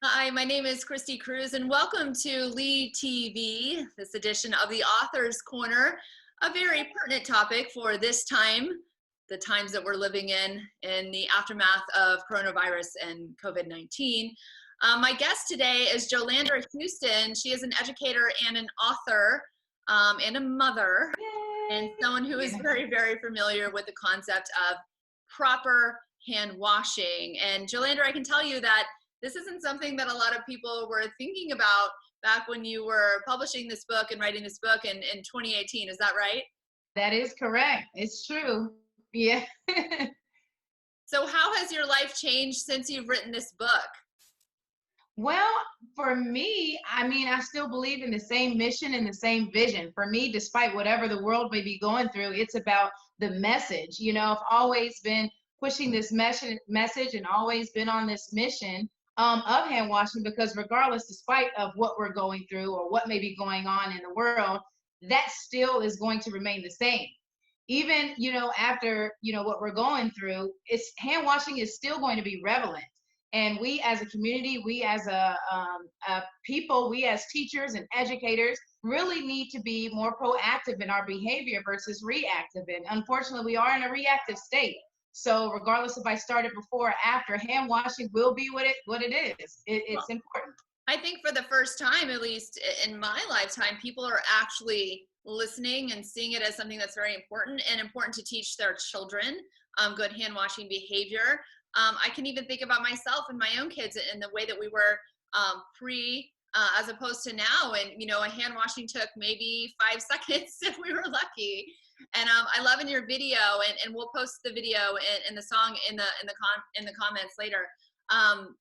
Hi, my name is Kristi Cruise, and welcome to LiTV, this edition of the Author's Corner, a very pertinent topic for this time, the times that we're living in the aftermath of coronavirus and COVID-19. My guest today is Jolandra Houston. She is an educator and an author and a mother, and someone who is very, very familiar with the concept of proper hand washing. And Jolandra, I can tell you that this isn't something that a lot of people were thinking about back when you were publishing this book and writing this book in 2018. Is that right? That is correct. It's true. Yeah. So how has your life changed since you've written this book? Well, for me, I still believe in the same mission and the same vision. For me, despite whatever the world may be going through, it's about the message. I've always been pushing this message and always been on this mission of hand washing because regardless, despite of what we're going through or what may be going on in the world, that still is going to remain the same. Even, after, what we're going through, it's hand washing is still going to be relevant. And we as a community, we as a people, we as teachers and educators really need to be more proactive in our behavior versus reactive. And unfortunately, we are in a reactive state. So regardless if I started before or after, hand washing will be what it is. It's important. I think for the first time, at least in my lifetime, people are actually listening and seeing it as something that's very important and important to teach their children good hand washing behavior. I can even think about myself and my own kids and the way that we were as opposed to now. And, a hand washing took maybe 5 seconds if we were lucky. And I love in your video, and we'll post the video and the song in the comments later,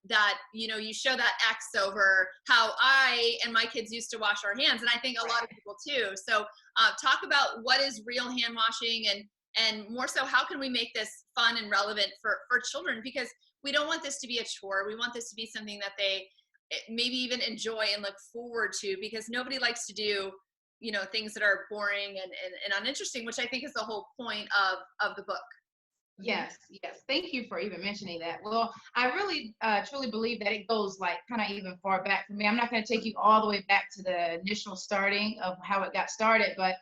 that, you show that X over how I and my kids used to wash our hands. And I think a lot of people too. So talk about what is real hand washing and more so, how can we make this fun and relevant for children? Because we don't want this to be a chore. We want this to be something that they maybe even enjoy and look forward to, because nobody likes to do, things that are boring and uninteresting, which I think is the whole point of the book. Yes, yes. Thank you for even mentioning that. Well, I really truly believe that it goes like kind of even far back for me. I'm not going to take you all the way back to the initial starting of how it got started, but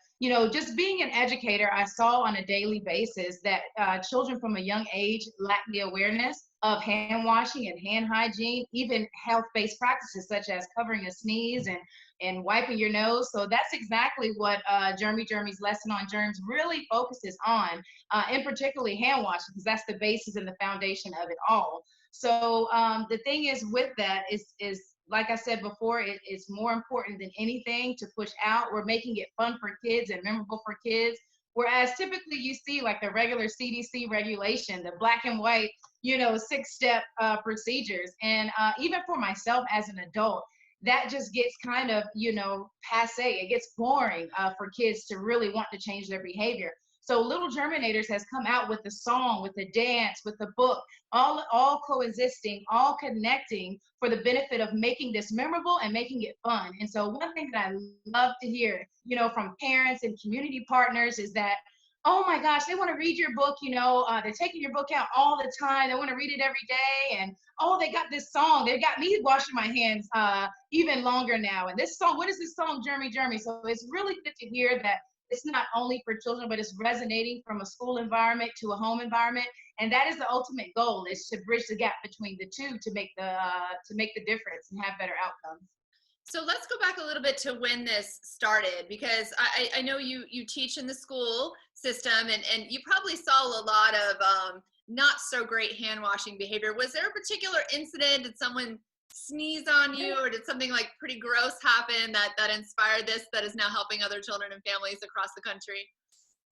just being an educator, I saw on a daily basis that children from a young age lack the awareness of hand washing and hand hygiene, even health-based practices such as covering a sneeze and wiping your nose. So that's exactly what Germy's lesson on germs really focuses on, in particularly hand washing, because that's the basis and the foundation of it all. So the thing is with that is like I said before, it's more important than anything to push out. We're making it fun for kids and memorable for kids. Whereas typically you see like the regular CDC regulation, the black and white, 6-step procedures. And even for myself as an adult, that just gets kind of, passe. It gets boring for kids to really want to change their behavior. So Little Germinators has come out with the song, with the dance, with the book, all coexisting, all connecting for the benefit of making this memorable and making it fun. And so one thing that I love to hear, from parents and community partners is that, oh my gosh, they want to read your book, they're taking your book out all the time. They want to read it every day. And oh, they got this song. They got me washing my hands even longer now. And this song, what is this song, Germy? So it's really good to hear that it's not only for children, but it's resonating from a school environment to a home environment. And that is the ultimate goal, is to bridge the gap between the two to make the difference and have better outcomes. So let's go back a little bit to when this started, because I know you teach in the school system, and you probably saw a lot of not so great hand washing behavior. Was there a particular incident? Did someone sneeze on you, or did something like pretty gross happen that inspired this, that is now helping other children and families across the country?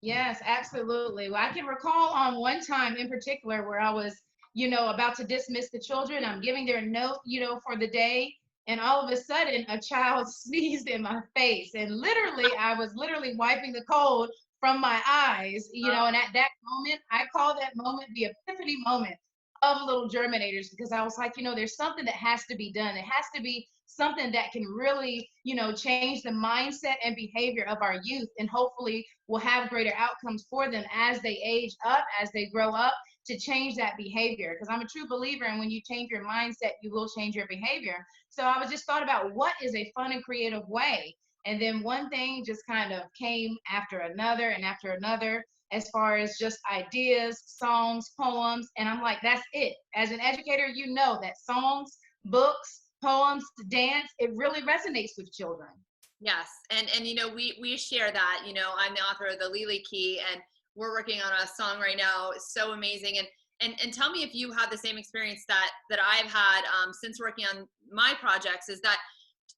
Yes, absolutely. Well, I can recall on one time in particular where I was, about to dismiss the children. I'm giving their note, for the day. And all of a sudden, a child sneezed in my face. And literally, I was literally wiping the cold from my eyes, and at that moment, I call that moment the epiphany moment of Little Germinators, because I was like, there's something that has to be done. It has to be something that can really, change the mindset and behavior of our youth, and hopefully will have greater outcomes for them as they age up, as they grow up, to change that behavior, because I'm a true believer in when you change your mindset, you will change your behavior. So I was just thought about what is a fun and creative way. And then one thing just kind of came after another and after another, as far as just ideas, songs, poems. And I'm like, that's it. As an educator, you know that songs, books, poems, dance, it really resonates with children. Yes, and you know, we share that. You know, I'm the author of the LiLi Key, and we're working on a song right now. It's so amazing. And tell me if you had the same experience that I've had since working on my projects. Is that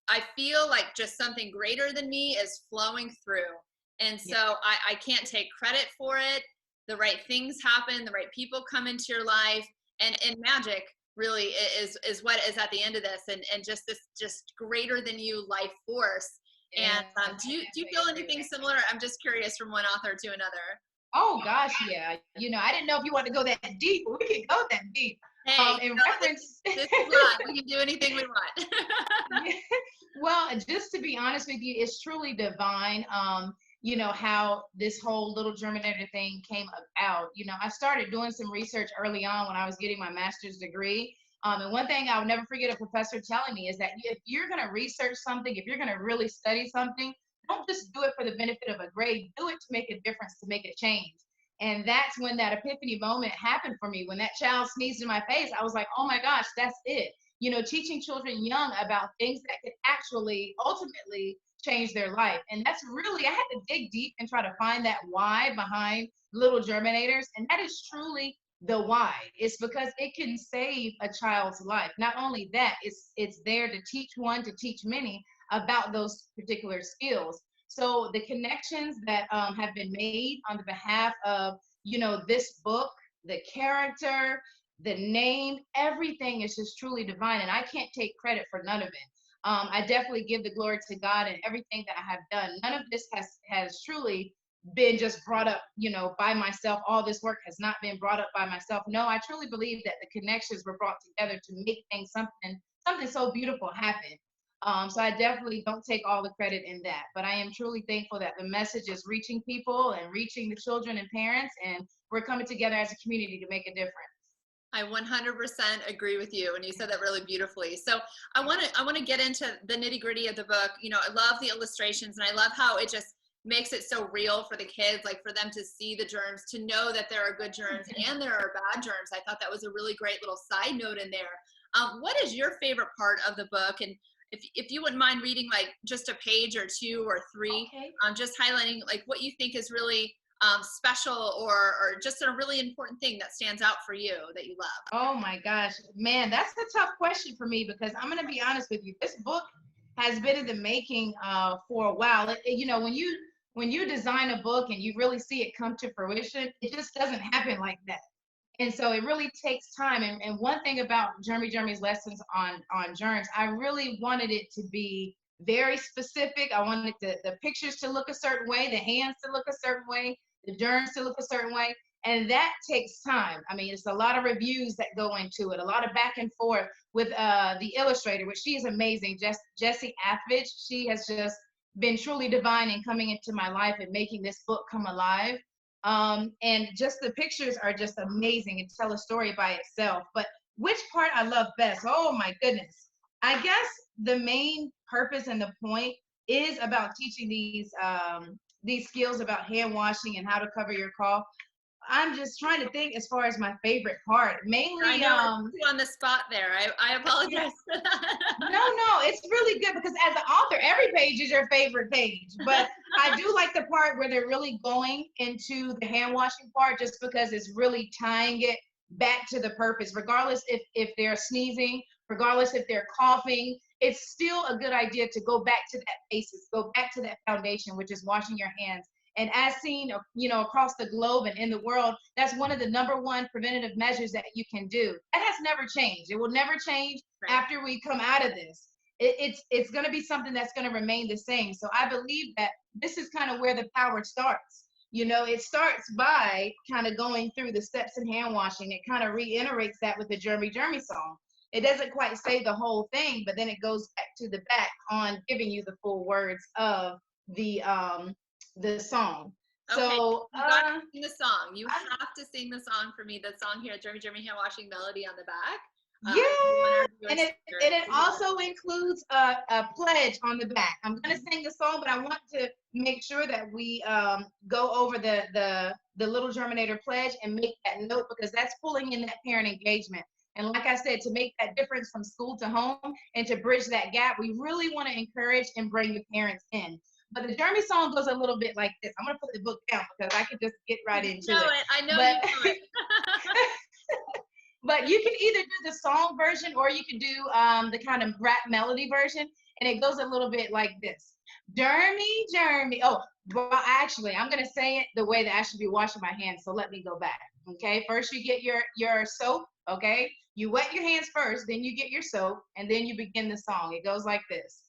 I feel like just something greater than me is flowing through, and Yeah. so I can't take credit for it. The right things happen, the right people come into your life, and magic really is what is at the end of this, and just this just greater than you life force. And Yeah, do you feel anything similar? I'm just curious from one author to another. oh gosh, yeah. I didn't know if you want to go that deep, but we can go that deep. Hey, In no, reference, this is live. We can do anything we want. yeah. Well, just to be honest with you, it's truly divine. How this whole little Germinator thing came about. I started doing some research early on when I was getting my master's degree. And one thing I'll never forget a professor telling me is that if you're going to research something, if you're going to really study something, don't just do it for the benefit of a grade, do it to make a difference, to make a change. And that's when that epiphany moment happened for me. When that child sneezed in my face, I was like, oh my gosh, that's it. Teaching children young about things that could actually ultimately change their life. And that's really, I had to dig deep and try to find that why behind little Germinators. And that is truly the why. It's because it can save a child's life. Not only that, it's there to teach one, to teach many about those particular skills. So the connections that have been made on the behalf of, this book, the character, the name, everything is just truly divine. And I can't take credit for none of it. I definitely give the glory to God and everything that I have done. None of this has truly been just brought up, by myself. All this work has not been brought up by myself. No, I truly believe that the connections were brought together to make things something so beautiful happen. So I definitely don't take all the credit in that, but I am truly thankful that the message is reaching people and reaching the children and parents, and we're coming together as a community to make a difference. I 100% agree with you, and you said that really beautifully. So I want to get into the nitty gritty of the book. You know, I love the illustrations, and I love how it just makes it so real for the kids, like for them to see the germs, to know that there are good germs and there are bad germs. I thought that was a really great little side note in there. What is your favorite part of the book? And if you wouldn't mind reading like just a page or two or three, Okay. just highlighting like what you think is really special or just a really important thing that stands out for you that you love. Oh my gosh, man, that's a tough question for me, because I'm going to be honest with you. This book has been in the making for a while. When you design a book and you really see it come to fruition, it just doesn't happen like that. And so it really takes time. And one thing about Jeremy's lessons on germs, I really wanted it to be very specific. I wanted the pictures to look a certain way, the hands to look a certain way, the germs to look a certain way. And that takes time. I mean, it's a lot of reviews that go into it, a lot of back and forth with the illustrator, which she is amazing, Jessie Athvidge. She has just been truly divine in coming into my life and making this book come alive. And just the pictures are just amazing and tell a story by itself. But which part I love best? Oh my goodness. I guess the main purpose and the point is about teaching these skills about hand washing and how to cover your cough. I'm just trying to think as far as my favorite part. Mainly, I know I put you on the spot there. I apologize for that. no, it's really good because as an author, every page is your favorite page. But I do like the part where they're really going into the hand washing part, just because it's really tying it back to the purpose. Regardless if they're sneezing, regardless if they're coughing, it's still a good idea to go back to that basis, go back to that foundation, which is washing your hands. And as seen, across the globe and in the world, that's one of the #1 preventative measures that you can do. That has never changed. It will never change after we come out of this. It's going to be something that's going to remain the same. So I believe that this is kind of where the power starts. It starts by kind of going through the steps in hand washing. It kind of reiterates that with the Jeremy song. It doesn't quite say the whole thing, but then it goes back to the back on giving you the full words of the song. Okay, So, you got to sing the song. You I, have to sing the song for me. The song here, Jeremy, Jeremy hand washing melody on the back. yeah, One of your and it also includes a pledge on the back. I'm gonna sing the song, but I want to make sure that we go over the little Germinator pledge and make that note, because that's pulling in that parent engagement. And like I said, to make that difference from school to home and to bridge that gap, we really want to encourage and bring the parents in. But the Jeremy song goes a little bit like this. I'm gonna put the book down because I could just get right into it. I know But you know it. but you can either do the song version or you can do the kind of rap melody version, and it goes a little bit like this. Jeremy, Jeremy. Oh, well, actually, I'm gonna say it the way that I should be washing my hands. So let me go back. Okay, first you get your soap. Okay, you wet your hands first, then you get your soap, and then you begin the song. It goes like this.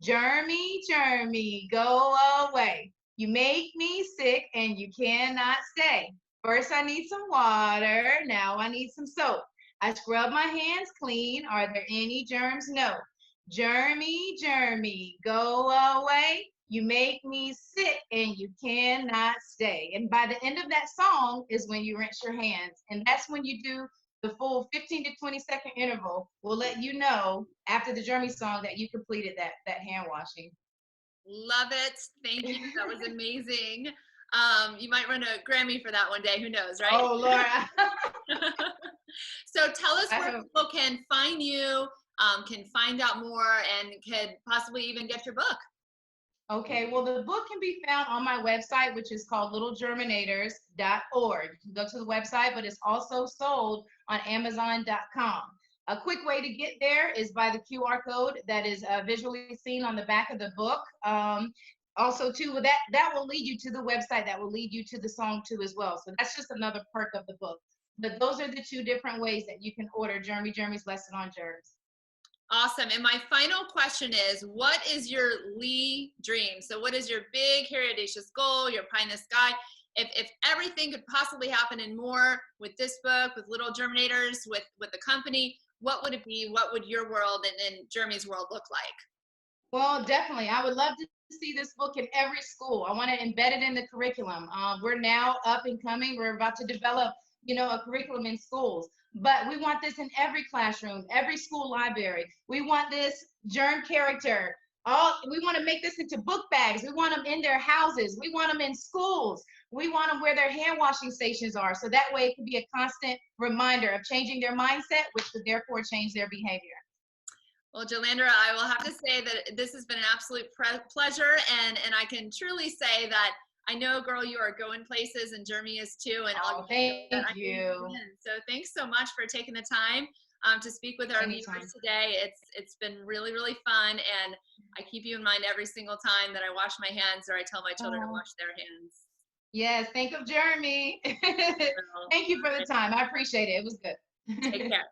Jeremy, Jeremy, go away. You make me sick and you cannot stay. First, I need some water. Now I need some soap. I scrub my hands clean. Are there any germs? No. Jeremy, Jeremy, go away. You make me sick and you cannot stay. And by the end of that song is when you rinse your hands. And that's when you do the full 15 to 20-second interval. Will let you know after the Jeremy song that you completed that hand washing. Love it. Thank you. That was amazing. You might win a Grammy for that one day. Who knows, right? Oh, Laura. So tell us where people can find you, can find out more, and can possibly even get your book. Okay, well, the book can be found on my website, which is called littlegerminators.org. You can go to the website, but it's also sold on Amazon.com. A quick way to get there is by the QR code that is visually seen on the back of the book. Also, too, that will lead you to the website, that will lead you to the song too as well. So that's just another perk of the book. But those are the two different ways that you can order Jeremy's lesson on germs. Awesome. And my final question is, what is your Lee dream? So what is your big, hairy, audacious goal, your pie in the sky? If everything could possibly happen and more with this book, with Little Germinators, with the company, what would it be? What would your world and Jeremy's world look like? Well, definitely. I would love to see this book in every school. I want to embed it in the curriculum. We're now up and coming. We're about to develop, a curriculum in schools. But we want this in every classroom, every school library. We want this germ character. We want to make this into book bags. We want them in their houses. We want them in schools. We want them where their hand washing stations are. So that way it can be a constant reminder of changing their mindset, which would therefore change their behavior. Well, Jolandra, I will have to say that this has been an absolute pleasure, and I can truly say that I know, girl, you are going places, and Jeremy is too. And thank you. So thanks so much for taking the time to speak with our viewers today. It's been really, really fun, and I keep you in mind every single time that I wash my hands or I tell my children to wash their hands. Yes, think of Jeremy. Thank you for the time. I appreciate it. It was good. Take care.